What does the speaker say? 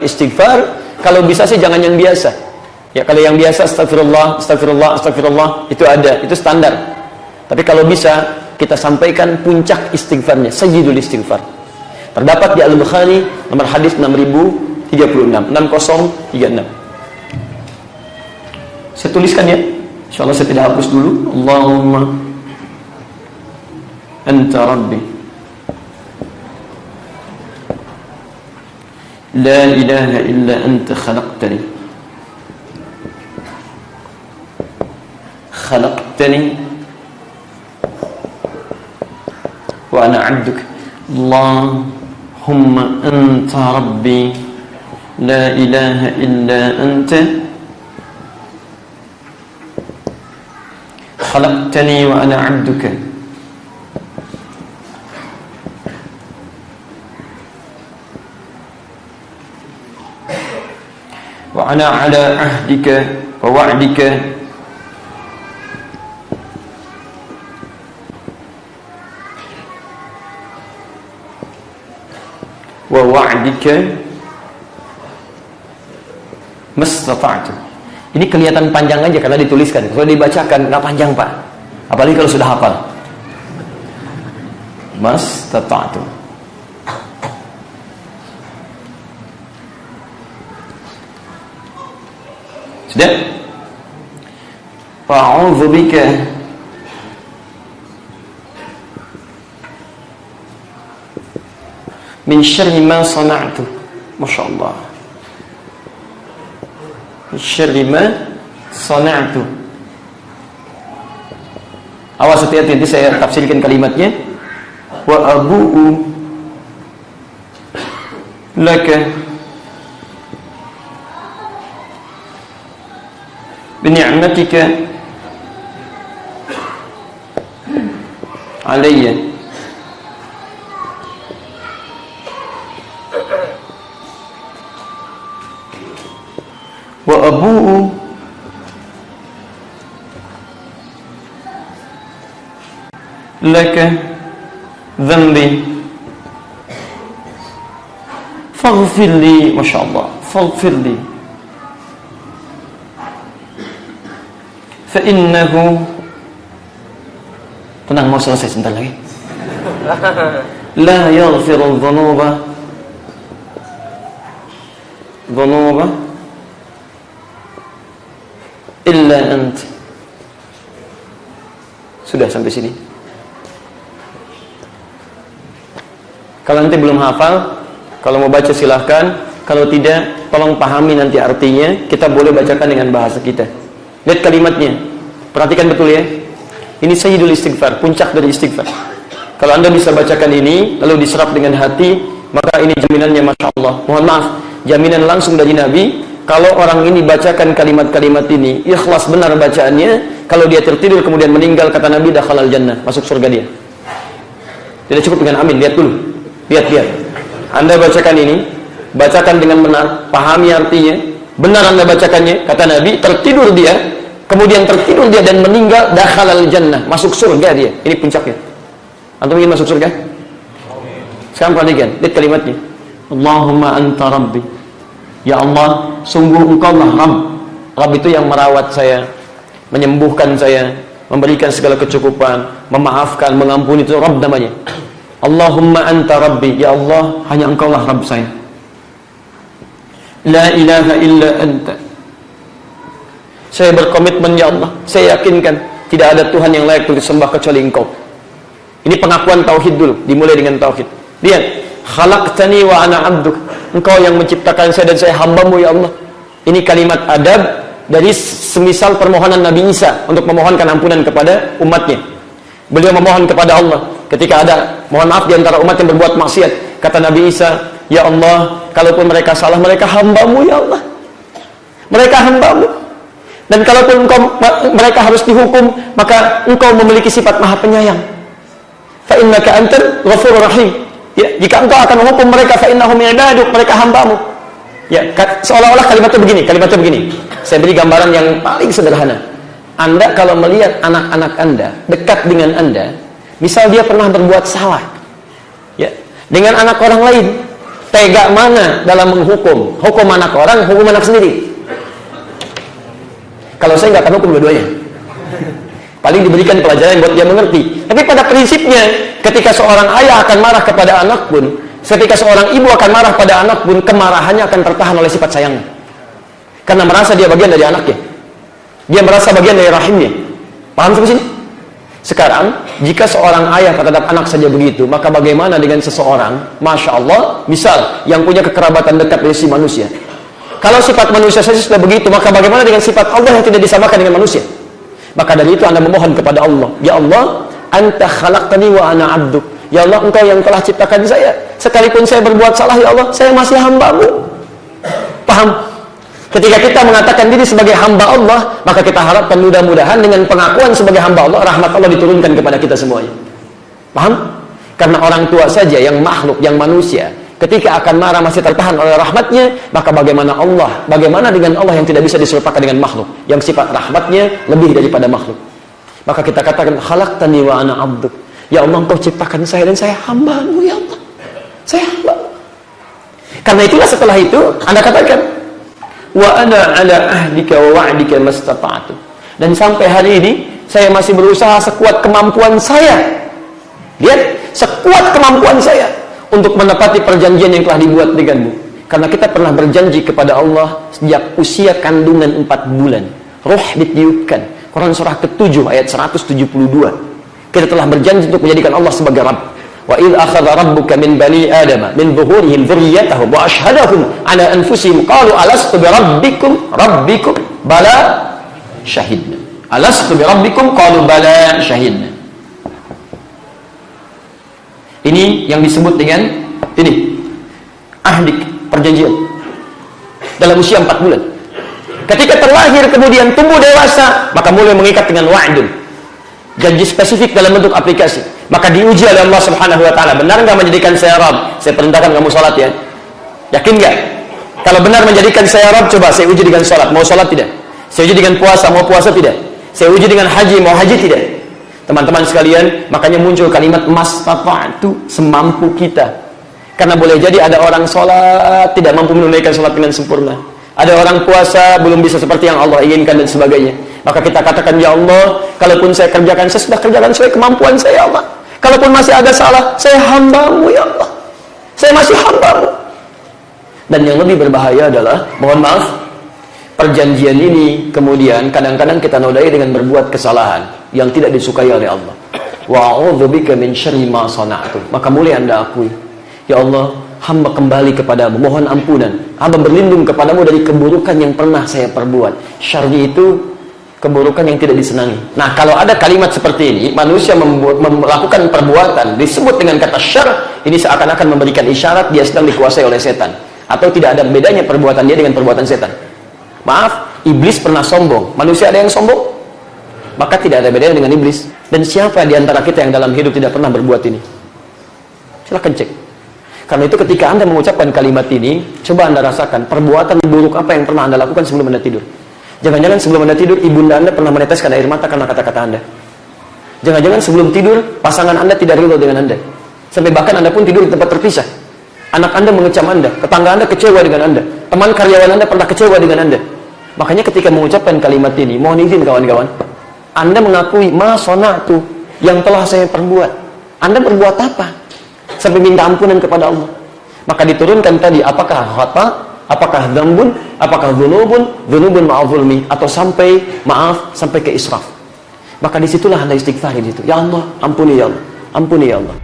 istighfar, kalau bisa sih jangan yang biasa. Ya, kalau yang biasa astagfirullah, astagfirullah, astagfirullah itu ada, itu standar. Tapi kalau bisa kita sampaikan puncak istighfarnya, sayyidul istighfar. Terdapat di Al-Bukhari nomor hadis 6036, 6036. Saya tuliskan ya. Insyaallah saya tidak hapus dulu. Allahumma anta rabbi la ilaha illa anta khalaqtani wa ana 'abduk. Allahumma anta rabbi la ilaha illa anta khalaqtani wa ana 'abduka wa ana 'ala 'ahdika wa wa'dika wa wa'dika mastata'tu. Ini kelihatan panjang aja karena dituliskan. Kalau dibacakan nggak panjang, Pak. Apalagi kalau sudah hafal. Mastata'tu. Sudah? Fa'udzu bika min syarri ma sana'tu. Masyaallah. Min syarri ma sana'tu. Awas, hati-hati, nanti saya tafsirkan kalimatnya. Wa abu'u laka bi ni'matika alayya wa abu'u laka dhanbi faghfir li. Masyaallah, faghfir li fa innahu, tenang, mau selesai sebentar lagi. La yaghfiru dhunuba illa ant. Sudah sampai sini. Kalau nanti belum hafal, kalau mau baca silahkan. Kalau tidak, tolong pahami nanti artinya. Kita boleh bacakan dengan bahasa kita. Lihat kalimatnya, perhatikan betul ya. Ini sayyidul istighfar, puncak dari istighfar. Kalau Anda bisa bacakan ini lalu diserap dengan hati, maka ini jaminannya, Masya Allah. Mohon maaf, jaminan langsung dari Nabi. Kalau orang ini bacakan kalimat-kalimat ini, ikhlas benar bacaannya, kalau dia tertidur kemudian meninggal, kata Nabi, dakhalal jannah, masuk surga dia. Tidak cukup dengan amin, lihat dulu. Lihat. Anda bacakan ini, bacakan dengan benar, pahami artinya, benar Anda bacakannya, kata Nabi, tertidur dia, kemudian tertidur dia dan meninggal, dakhalal jannah, masuk surga dia. Ini puncaknya. Antum ingin masuk surga? Sekarang perhatikan, lihat kalimatnya. Allahumma anta rabbi. Ya Allah, sungguh Engkau lah Rabb. Rabb itu yang merawat saya, menyembuhkan saya, memberikan segala kecukupan, memaafkan, mengampuni, itu Rabb namanya. Allahumma anta rabbi. Ya Allah, hanya Engkau lah Rabb saya. La ilaha illa anta. Saya berkomitmen, ya Allah, saya yakinkan tidak ada Tuhan yang layak untuk disembah kecuali Engkau. Ini pengakuan tauhid dulu, dimulai dengan tauhid. Lihat, khalaqtani wa ana 'abduk. Engkau yang menciptakan saya dan saya hamba-Mu, ya Allah. Ini kalimat adab dari semisal permohonan Nabi Isa untuk memohonkan ampunan kepada umatnya. Beliau memohon kepada Allah ketika ada, mohon maaf, di antara umat yang berbuat maksiat. Kata Nabi Isa, ya Allah, kalaupun mereka salah, mereka hamba-Mu, ya Allah. Mereka hamba-Mu. Dan kalaupun mereka harus dihukum, maka Engkau memiliki sifat maha penyayang. Fa innaka antal ghafurur rahim. Ya, jika Engkau akan menghukum mereka, fa innahum ibaduk, mereka hamba-Mu. Ya, seolah-olah kalimatnya begini. Saya beri gambaran yang paling sederhana. Anda kalau melihat anak-anak Anda dekat dengan Anda, misal dia pernah berbuat salah, ya, dengan anak orang lain, tega mana dalam menghukum? Hukum anak orang, hukum anak sendiri. Kalau saya nggak akan hukum dua-duanya. Paling diberikan pelajaran buat dia mengerti. Tapi pada prinsipnya, ketika seorang ayah akan marah kepada anak pun, ketika seorang ibu akan marah pada anak pun, kemarahannya akan tertahan oleh sifat sayangnya. Karena merasa dia bagian dari anaknya. Dia merasa bagian dari rahimnya. Paham sampai sini? Sekarang, jika seorang ayah terhadap anak saja begitu, maka bagaimana dengan seseorang, Masya Allah, misal, yang punya kekerabatan dekat dari si manusia. Kalau sifat manusia saja sudah begitu, maka bagaimana dengan sifat Allah yang tidak disamakan dengan manusia? Maka dari itu Anda memohon kepada Allah, ya Allah, Anta khalaqtani wa ana abduk. Ya Allah, Engkau yang telah ciptakan saya. Sekalipun saya berbuat salah, ya Allah, saya masih hamba-Mu. Paham? Ketika kita mengatakan diri sebagai hamba Allah, maka kita harapkan mudah-mudahan dengan pengakuan sebagai hamba Allah, rahmat Allah diturunkan kepada kita semuanya. Paham? Karena orang tua saja yang makhluk, yang manusia, ketika akan marah masih tertahan oleh rahmatnya, maka bagaimana Allah? Bagaimana dengan Allah yang tidak bisa diserupakan dengan makhluk, yang sifat rahmatnya lebih daripada makhluk? Maka kita katakan, khalaqtani wa ana abduk. Ya Allah, Engkau ciptakan saya dan saya hamba-Mu, ya Allah. Saya hamba. Karena itulah setelah itu Anda katakan, wa ana ala ahdika wa wa'dika mastata'tu. Dan sampai hari ini saya masih berusaha sekuat kemampuan saya. Lihat, sekuat kemampuan saya untuk menepati perjanjian yang telah dibuat denganmu. Karena kita pernah berjanji kepada Allah sejak usia kandungan 4 bulan. Ruh ditiupkan. Quran surah ke-7 ayat 172. Kita telah berjanji untuk menjadikan Allah sebagai Rabb. Wa idh akhadha rabbuka min bani adama min zuhurihim dzurriyyatahum wa ashhadahum ala anfusihim qalu alastu bi rabbikum bala syahidna. Alastu bi rabbikum qalu bala syahidna. Ini yang disebut dengan ini ahdik, perjanjian dalam usia 4 bulan. Ketika terlahir kemudian tumbuh dewasa, maka mulai mengikat dengan wa'dun, janji spesifik dalam bentuk aplikasi. Maka diuji oleh Allah Subhanahu wa taala, benar enggak menjadikan saya Rabb? Saya perintahkan kamu salat ya. Yakin enggak? Kalau benar menjadikan saya Rabb, coba saya uji dengan salat. Mau salat tidak? Saya uji dengan puasa, mau puasa tidak? Saya uji dengan haji, mau haji tidak? Teman-teman sekalian, makanya muncul kalimat mastata'tu, semampu kita. Karena boleh jadi ada orang sholat tidak mampu menunaikan sholat dengan sempurna. Ada orang puasa belum bisa seperti yang Allah inginkan dan sebagainya. Maka kita katakan, ya Allah, kalaupun saya kerjakan, saya sudah kerjakan sesuai kemampuan saya, Allah. Kalaupun masih ada salah, saya hamba-Mu, ya Allah. Saya masih hamba-Mu. Dan yang lebih berbahaya adalah, mohon maaf, perjanjian ini kemudian kadang-kadang kita nodai dengan berbuat kesalahan yang tidak disukai oleh Allah. Wa'udzubika min syarri ma sana'tu. Maka mulai Anda akui, ya Allah, hamba kembali kepadamu, mohon ampunan. Hamba berlindung kepadamu dari keburukan yang pernah saya perbuat. Syarri itu keburukan yang tidak disenangi. Nah, kalau ada kalimat seperti ini, manusia melakukan perbuatan disebut dengan kata syar, ini seakan-akan memberikan isyarat dia sedang dikuasai oleh setan, atau tidak ada bedanya perbuatan dia dengan perbuatan setan. Maaf, iblis pernah sombong. Manusia ada yang sombong? Maka tidak ada bedanya dengan iblis. Dan siapa di antara kita yang dalam hidup tidak pernah berbuat ini? Silahkan cek. Karena itu ketika Anda mengucapkan kalimat ini, coba Anda rasakan perbuatan buruk apa yang pernah Anda lakukan sebelum Anda tidur. Jangan-jangan sebelum Anda tidur, ibunda Anda pernah meneteskan air mata karena kata-kata Anda. Jangan-jangan sebelum tidur, pasangan Anda tidak ridho dengan Anda. Sampai bahkan Anda pun tidur di tempat terpisah. Anak Anda mengecam Anda, tetangga Anda kecewa dengan Anda, teman karyawan Anda pernah kecewa dengan Anda. Makanya ketika mengucapkan kalimat ini, mohon izin kawan-kawan, Anda mengakui ma sona'tu, yang telah saya perbuat. Anda berbuat apa? Sampai minta ampunan kepada Allah. Maka diturunkan tadi, apakah khata, apakah dzambun, apakah dzunubun ma'adzulmi, atau sampai maaf, sampai ke israf. Maka disitulah Anda istighfar di situ. Ya Allah, ampuni ya Allah, ampuni ya Allah.